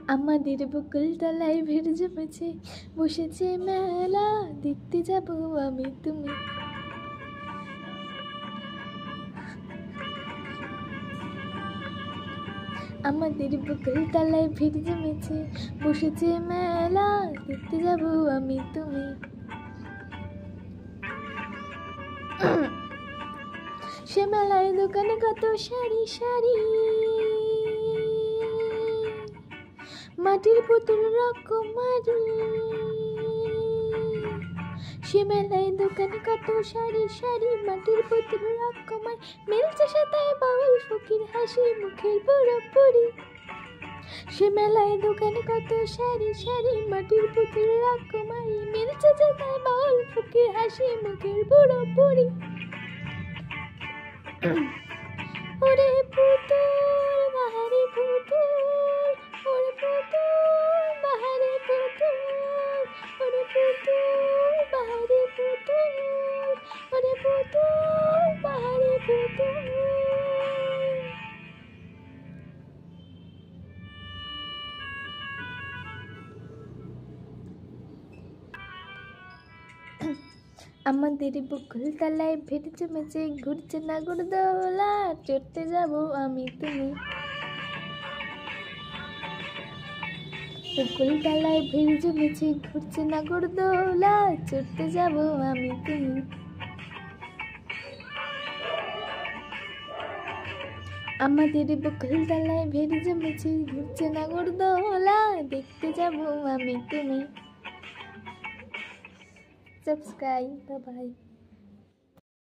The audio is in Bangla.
আমাদের বকুল তলায় ভিড় জমেছে, বসেছে মেলা, দেখতে যাব আমি তুমি। আমাদের বকুল তলায় ভিড় জমেছে, বসেছে মেলা, দেখতে যাব আমি তুমি। সে মেলায় দোকানে কত সারি সারি, মাটির পুতুল রকমারি। সে মেলায় দোকানে কত সারি সারি, মাটির পুতুল রকমারি। মিলছে সেটাই বাউল ফকির হাসি মুখের পুরোপুরি। সে মেলায় দোকানে কত সারি সারি, মাটির পুতুল রকমারি। মিলছে সেটাই বাউল ফকির হাসি মুখের পুরোপুরি। ওরে পুতুল বাহারি পুতুল, ওরে পুতুল বাহারি পুতুল, ওরে পুতুল বাহারি পুতুল, ওরে পুতুল বাহারি পুতুল। আমাদের বকুল তলায় ভিড় জমেছে, ঘুরছে নাগরদোলা, চড়তে যাব আমি তুমি। বকুল তলায় ভিড় জমেছে, ঘুরছে নাগরদোলা, চড়তে যাব আমি তুমি। আমাদের বকুল তলায় ভিড় জমেছে, ঘুরছে নাগরদোলা, দেখতে যাব আমি তুমি। Subscribe, bye bye.